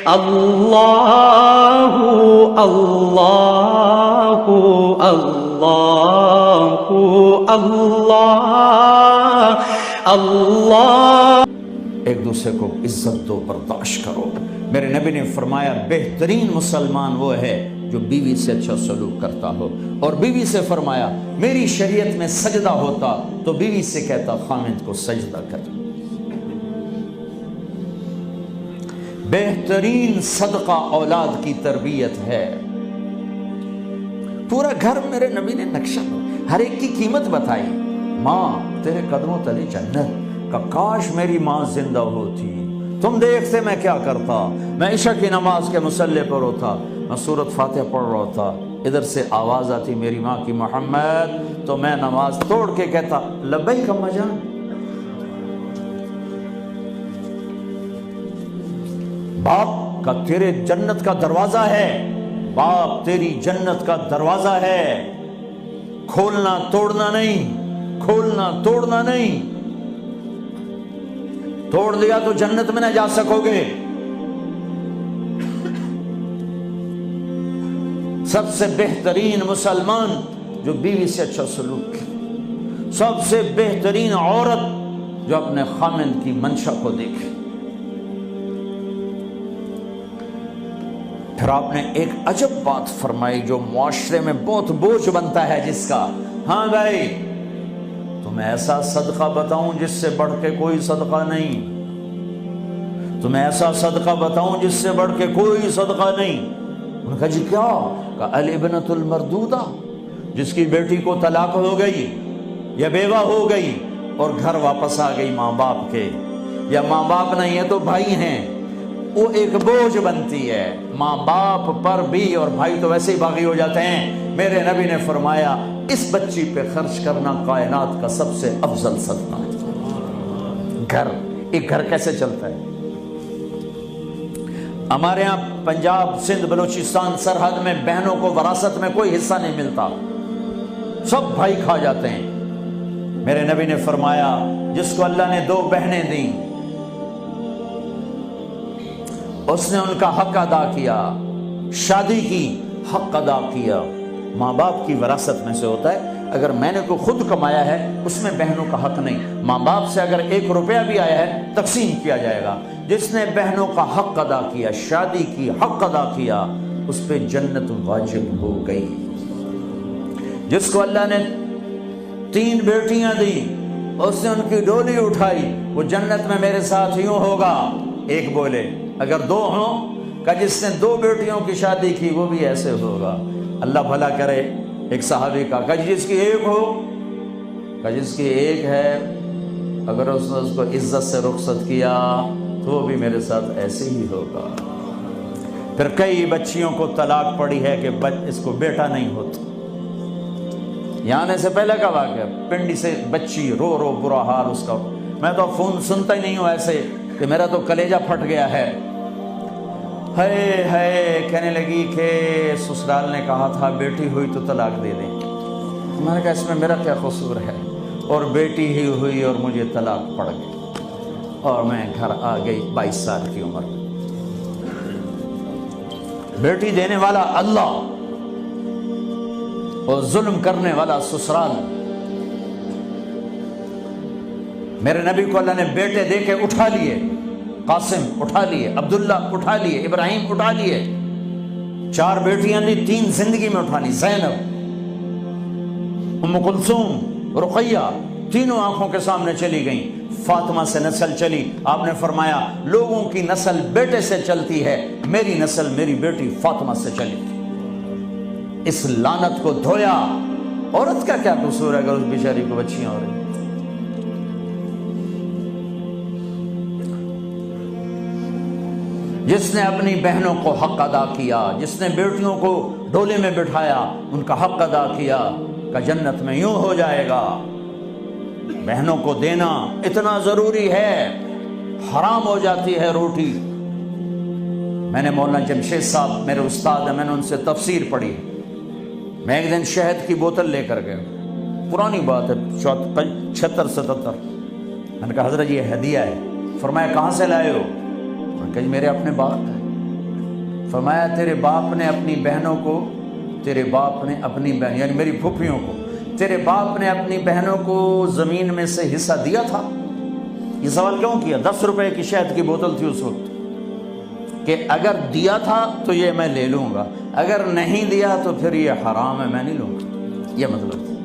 اللہ اللہ اللہ اللہ اللہ۔ ایک دوسرے کو عزت دو، برداشت کرو۔ میرے نبی نے فرمایا بہترین مسلمان وہ ہے جو بیوی سے اچھا سلوک کرتا ہو، اور بیوی سے فرمایا میری شریعت میں سجدہ ہوتا تو بیوی سے کہتا خامند کو سجدہ کر۔ بہترین صدقہ اولاد کی تربیت ہے۔ پورا گھر میرے نبی نے نقشہ، ہر ایک کی قیمت بتائی۔ ماں تیرے قدموں تلے جنت، کا کاش میری ماں زندہ ہوتی، تم دیکھتے میں کیا کرتا، میں عشاء کی نماز کے مصلی پر ہوتا، میں سورۃ فاتحہ پڑھ رہا ہوتا، ادھر سے آواز آتی میری ماں کی محمد، تو میں نماز توڑ کے کہتا لبیک اماں جان۔ باپ کا تیرے جنت کا دروازہ ہے، باپ تیری جنت کا دروازہ ہے، کھولنا توڑنا نہیں، کھولنا توڑنا نہیں، توڑ دیا تو جنت میں نہ جا سکو گے۔ سب سے بہترین مسلمان جو بیوی سے اچھا سلوک کی، سب سے بہترین عورت جو اپنے خامند کی منشا کو دیکھے۔ پھر آپ نے ایک عجب بات فرمائی جو معاشرے میں بہت بوجھ بنتا ہے جس کا، ہاں بھائی تمہیں ایسا صدقہ بتاؤں جس سے بڑھ کے کوئی صدقہ نہیں، تمہیں ایسا صدقہ بتاؤں جس سے بڑھ کے کوئی صدقہ نہیں۔ انہوں نے کہا جی کیا؟ کہا الابنۃ المردودہ، جس کی بیٹی کو طلاق ہو گئی یا بیوہ ہو گئی اور گھر واپس آ گئی ماں باپ کے، یا ماں باپ نہیں ہے تو بھائی ہیں، وہ ایک بوجھ بنتی ہے ماں باپ پر بھی، اور بھائی تو ویسے ہی باغی ہو جاتے ہیں۔ میرے نبی نے فرمایا اس بچی پہ خرچ کرنا کائنات کا سب سے افضل صدقہ ہے۔ گھر، ایک گھر کیسے چلتا ہے؟ ہمارے ہاں پنجاب سندھ بلوچستان سرحد میں بہنوں کو وراثت میں کوئی حصہ نہیں ملتا، سب بھائی کھا جاتے ہیں۔ میرے نبی نے فرمایا جس کو اللہ نے 2 بہنیں دیں اس نے ان کا حق ادا کیا، شادی کی حق ادا کیا۔ ماں باپ کی وراثت میں سے ہوتا ہے، اگر میں نے کوئی خود کمایا ہے اس میں بہنوں کا حق نہیں، ماں باپ سے اگر 1 روپیہ بھی آیا ہے تقسیم کیا جائے گا۔ جس نے بہنوں کا حق ادا کیا، شادی کی حق ادا کیا، اس پہ جنت واجب ہو گئی۔ جس کو اللہ نے 3 بیٹیاں دی، اس نے ان کی ڈولی اٹھائی، وہ جنت میں میرے ساتھ یوں ہوگا۔ ایک بولے اگر 2 ہوں، کہ جس نے 2 بیٹیوں کی شادی کی وہ بھی ایسے ہوگا۔ اللہ بھلا کرے۔ ایک صحابی کا کہ جس کی 1 ہو، کہ جس کی 1 ہے، اگر اس نے اس کو عزت سے رخصت کیا تو وہ بھی میرے ساتھ ایسے ہی ہوگا۔ پھر کئی بچیوں کو طلاق پڑی ہے کہ اس کو بیٹا نہیں ہوتا۔ یہاں آنے سے پہلے کا واقعہ، پنڈی سے بچی رو رو برا حال اس کا، میں تو فون سنتا ہی نہیں ہوں ایسے کہ میرا تو کلیجہ پھٹ گیا ہے۔ ہے کہنے لگی کہ سسرال نے کہا تھا بیٹی ہوئی تو طلاق دے دیں۔ میں نے کہا اس میں میرا کیا قصور ہے، اور بیٹی ہی ہوئی اور مجھے طلاق پڑ گئی، اور میں گھر آ گئی 22 سال کی عمر میں۔ بیٹی دینے والا اللہ اور ظلم کرنے والا سسرال۔ میرے نبی کو اللہ نے بیٹے دے کے اٹھا لیے، قاسم اٹھا لیے، عبداللہ اٹھا لیے، ابراہیم اٹھا لیے، 4 بیٹیاں دی، 3 زندگی میں اٹھا لی، زینب، ام کلثوم، رقیہ، تینوں آنکھوں کے سامنے چلی گئیں۔ فاطمہ سے نسل چلی، آپ نے فرمایا لوگوں کی نسل بیٹے سے چلتی ہے، میری نسل میری بیٹی فاطمہ سے چلی۔ اس لعنت کو دھویا۔ عورت کا کیا قصور ہے اگر اس بیچاری کو بچیاں ہو رہی؟ جس نے اپنی بہنوں کو حق ادا کیا، جس نے بیٹیوں کو ڈولے میں بٹھایا، ان کا حق ادا کیا، کہ جنت میں یوں ہو جائے گا۔ بہنوں کو دینا اتنا ضروری ہے، حرام ہو جاتی ہے روٹی۔ میں نے مولانا جمشید صاحب میرے استاد ہیں، میں نے ان سے تفسیر پڑھی۔ میں ایک دن شہد کی بوتل لے کر گیا، پرانی بات ہے 76-77۔ میں نے کہا حضرت یہ ہدیہ ہے۔ فرمایا کہاں سے لائے ہو؟ کہ میرے اپنے باغ ہے۔ فرمایا تیرے باپ نے اپنی بہنوں کو، تیرے باپ نے اپنی بہن یعنی میری پھوپھیوں کو، تیرے باپ نے اپنی بہنوں کو زمین میں سے حصہ دیا تھا؟ یہ سوال کیوں کیا؟ 10 روپے کی شہد کی بوتل تھی اس وقت، کہ اگر دیا تھا تو یہ میں لے لوں گا، اگر نہیں دیا تو پھر یہ حرام ہے، میں نہیں لوں گا، یہ مطلب تھا۔